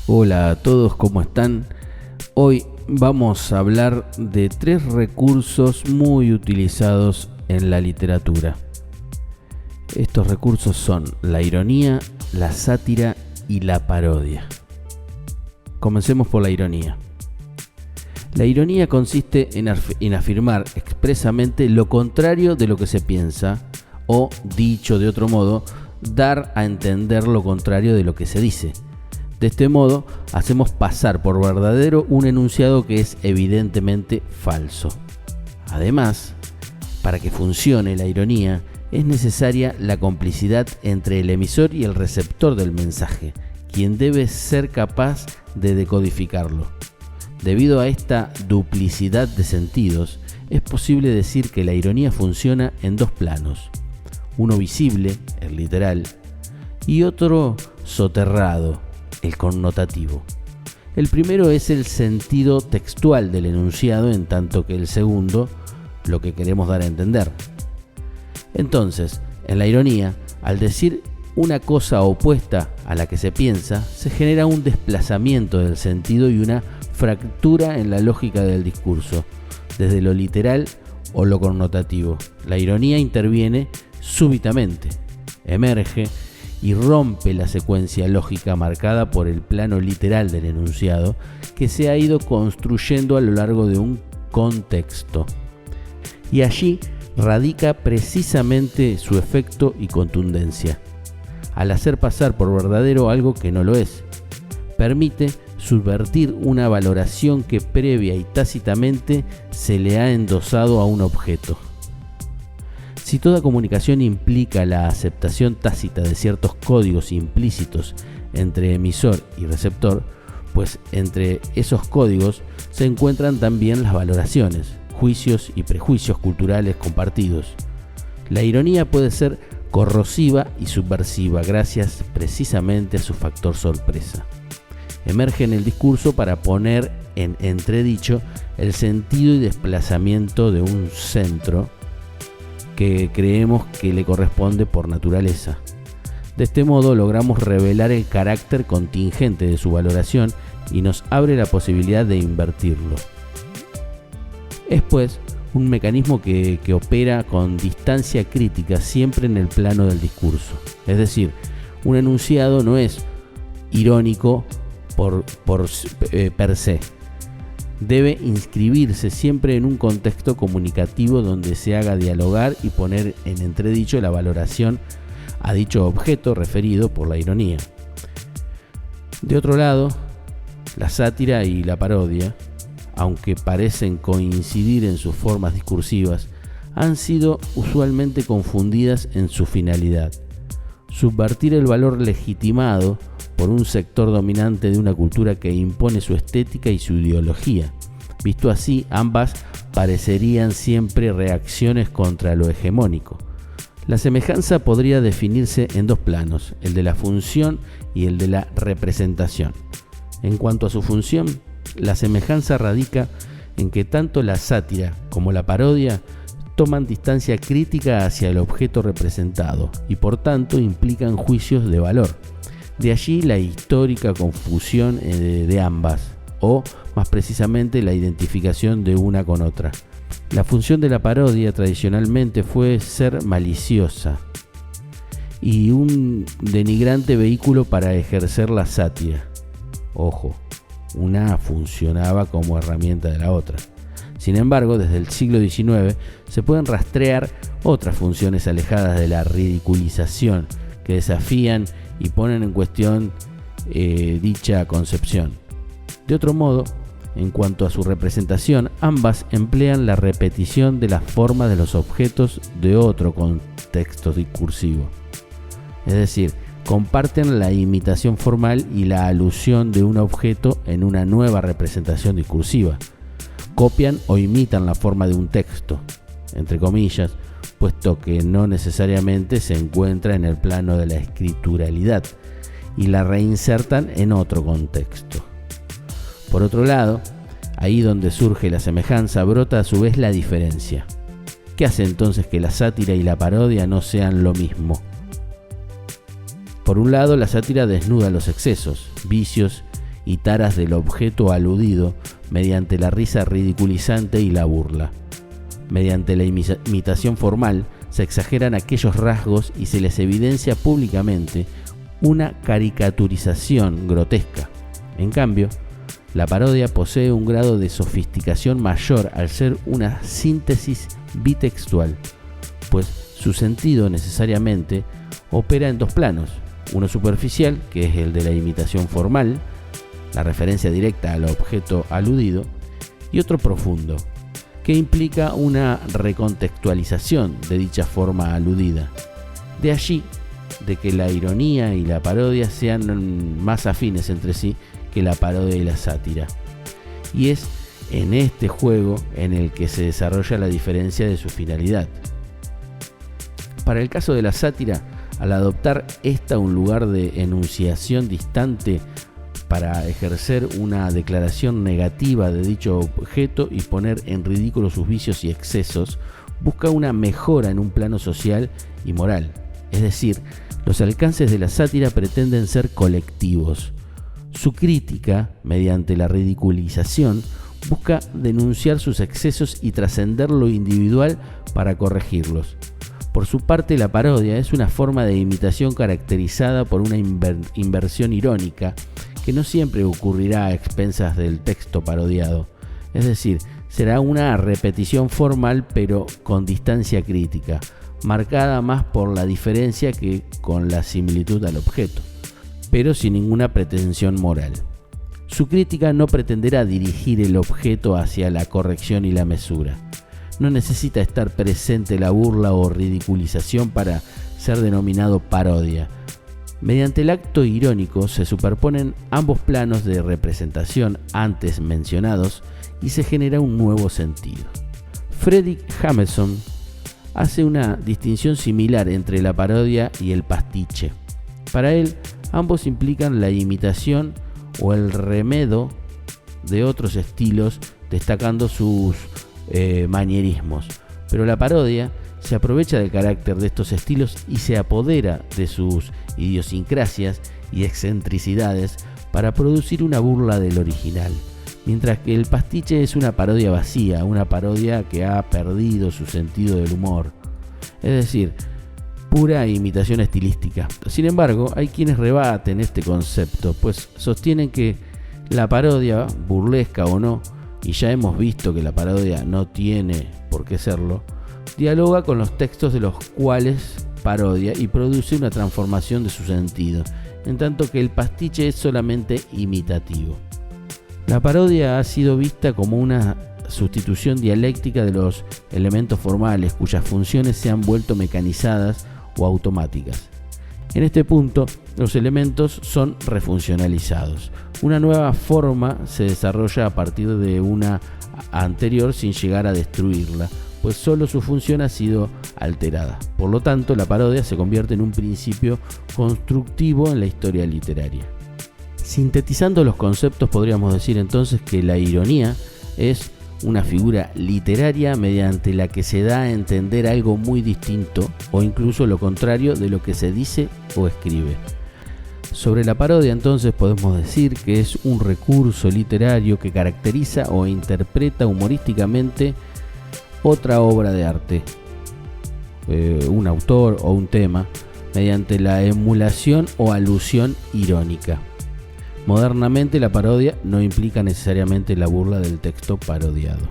Hola a todos, ¿cómo están? Hoy vamos a hablar de 3 recursos muy utilizados en la literatura. Estos recursos son la ironía, la sátira y la parodia. Comencemos por la ironía. La ironía consiste en afirmar expresamente lo contrario de lo que se piensa, o, dicho de otro modo, dar a entender lo contrario de lo que se dice. De este modo, hacemos pasar por verdadero un enunciado que es evidentemente falso. Además, para que funcione la ironía, es necesaria la complicidad entre el emisor y el receptor del mensaje, quien debe ser capaz de decodificarlo. Debido a esta duplicidad de sentidos, es posible decir que la ironía funciona en 2 planos. Uno visible, el literal, y otro soterrado, el connotativo. El primero es el sentido textual del enunciado, en tanto que el segundo, lo que queremos dar a entender. Entonces, en la ironía, al decir una cosa opuesta a la que se piensa, se genera un desplazamiento del sentido y una fractura en la lógica del discurso, desde lo literal o lo connotativo. La ironía interviene súbitamente, emerge y rompe la secuencia lógica marcada por el plano literal del enunciado que se ha ido construyendo a lo largo de un contexto. Y allí radica precisamente su efecto y contundencia, al hacer pasar por verdadero algo que no lo es. Permite subvertir una valoración que previa y tácitamente se le ha endosado a un objeto. Si toda comunicación implica la aceptación tácita de ciertos códigos implícitos entre emisor y receptor, pues entre esos códigos se encuentran también las valoraciones, juicios y prejuicios culturales compartidos. La ironía puede ser corrosiva y subversiva gracias precisamente a su factor sorpresa. Emerge en el discurso para poner en entredicho el sentido y desplazamiento de un centro que creemos que le corresponde por naturaleza. De este modo logramos revelar el carácter contingente de su valoración y nos abre la posibilidad de invertirlo. Es pues un mecanismo que opera con distancia crítica siempre en el plano del discurso. Es decir, un enunciado no es irónico per se. Debe inscribirse siempre en un contexto comunicativo donde se haga dialogar y poner en entredicho la valoración a dicho objeto referido por la ironía. De otro lado, la sátira y la parodia, aunque parecen coincidir en sus formas discursivas, han sido usualmente confundidas en su finalidad: subvertir el valor legitimado por un sector dominante de una cultura que impone su estética y su ideología. Visto así, ambas parecerían siempre reacciones contra lo hegemónico. La semejanza podría definirse en 2 planos, el de la función y el de la representación. En cuanto a su función, la semejanza radica en que tanto la sátira como la parodia toman distancia crítica hacia el objeto representado y por tanto implican juicios de valor. De allí la histórica confusión de ambas, o más precisamente la identificación de una con otra. La función de la parodia tradicionalmente fue ser maliciosa y un denigrante vehículo para ejercer la sátira. Ojo, una funcionaba como herramienta de la otra. Sin embargo, desde el siglo XIX se pueden rastrear otras funciones alejadas de la ridiculización que desafían y ponen en cuestión dicha concepción. De otro modo, en cuanto a su representación, ambas emplean la repetición de las formas de los objetos de otro contexto discursivo. Es decir, comparten la imitación formal y la alusión de un objeto en una nueva representación discursiva. Copian o imitan la forma de un texto, entre comillas, puesto que no necesariamente se encuentra en el plano de la escrituralidad, y la reinsertan en otro contexto. Por otro lado, ahí donde surge la semejanza, brota a su vez la diferencia. ¿Qué hace entonces que la sátira y la parodia no sean lo mismo? Por un lado, la sátira desnuda los excesos, vicios y taras del objeto aludido mediante la risa ridiculizante y la burla. Mediante la imitación formal se exageran aquellos rasgos y se les evidencia públicamente una caricaturización grotesca. En cambio, la parodia posee un grado de sofisticación mayor al ser una síntesis bitextual, pues su sentido necesariamente opera en dos planos: uno superficial, que es el de la imitación formal, la referencia directa al objeto aludido, y otro profundo, que implica una recontextualización de dicha forma aludida. De allí de que la ironía y la parodia sean más afines entre sí que la parodia y la sátira. Y es en este juego en el que se desarrolla la diferencia de su finalidad. Para el caso de la sátira, al adoptar esta un lugar de enunciación distante para ejercer una declaración negativa de dicho objeto y poner en ridículo sus vicios y excesos, busca una mejora en un plano social y moral. Es decir, los alcances de la sátira pretenden ser colectivos. Su crítica, mediante la ridiculización, busca denunciar sus excesos y trascender lo individual para corregirlos. Por su parte, la parodia es una forma de imitación caracterizada por una inversión irónica que no siempre ocurrirá a expensas del texto parodiado. Es decir, será una repetición formal pero con distancia crítica, marcada más por la diferencia que con la similitud al objeto, pero sin ninguna pretensión moral. Su crítica no pretenderá dirigir el objeto hacia la corrección y la mesura. No necesita estar presente la burla o ridiculización para ser denominado parodia. Mediante el acto irónico se superponen ambos planos de representación antes mencionados y se genera un nuevo sentido. Fredrik Jameson hace una distinción similar entre la parodia y el pastiche. Para él, ambos implican la imitación o el remedo de otros estilos, destacando sus manierismos. Pero la parodia se aprovecha del carácter de estos estilos y se apodera de sus idiosincrasias y excentricidades para producir una burla del original. Mientras que el pastiche es una parodia vacía, una parodia que ha perdido su sentido del humor. Es decir, pura imitación estilística. Sin embargo, hay quienes rebaten este concepto, pues sostienen que la parodia, burlesca o no, y ya hemos visto que la parodia no tiene por qué serlo, dialoga con los textos de los cuales parodia y produce una transformación de su sentido, en tanto que el pastiche es solamente imitativo. La parodia ha sido vista como una sustitución dialéctica de los elementos formales cuyas funciones se han vuelto mecanizadas o automáticas. En este punto, los elementos son refuncionalizados. Una nueva forma se desarrolla a partir de una anterior sin llegar a destruirla, pues solo su función ha sido alterada. Por lo tanto, la parodia se convierte en un principio constructivo en la historia literaria. Sintetizando los conceptos, podríamos decir entonces que la ironía es una figura literaria mediante la que se da a entender algo muy distinto o incluso lo contrario de lo que se dice o escribe. Sobre la parodia entonces podemos decir que es un recurso literario que caracteriza o interpreta humorísticamente otra obra de arte, un autor o un tema, mediante la emulación o alusión irónica. Modernamente, la parodia no implica necesariamente la burla del texto parodiado.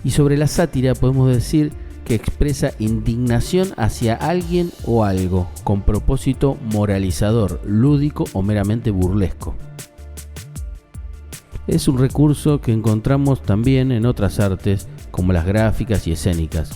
Y sobre la sátira podemos decir que expresa indignación hacia alguien o algo, con propósito moralizador, lúdico o meramente burlesco. Es un recurso que encontramos también en otras artes, como las gráficas y escénicas.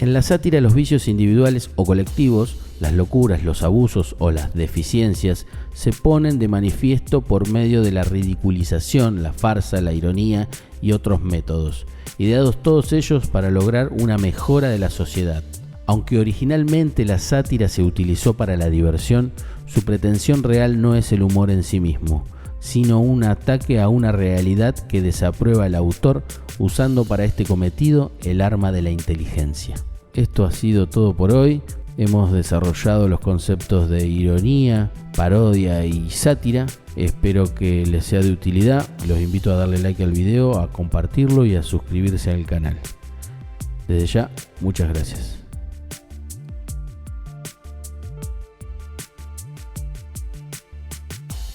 En la sátira, los vicios individuales o colectivos, las locuras, los abusos o las deficiencias se ponen de manifiesto por medio de la ridiculización, la farsa, la ironía y otros métodos, ideados todos ellos para lograr una mejora de la sociedad. Aunque originalmente la sátira se utilizó para la diversión, su pretensión real no es el humor en sí mismo, sino un ataque a una realidad que desaprueba el autor usando para este cometido el arma de la inteligencia. Esto ha sido todo por hoy. Hemos desarrollado los conceptos de ironía, parodia y sátira. Espero que les sea de utilidad. Los invito a darle like al video, a compartirlo y a suscribirse al canal. Desde ya, muchas gracias.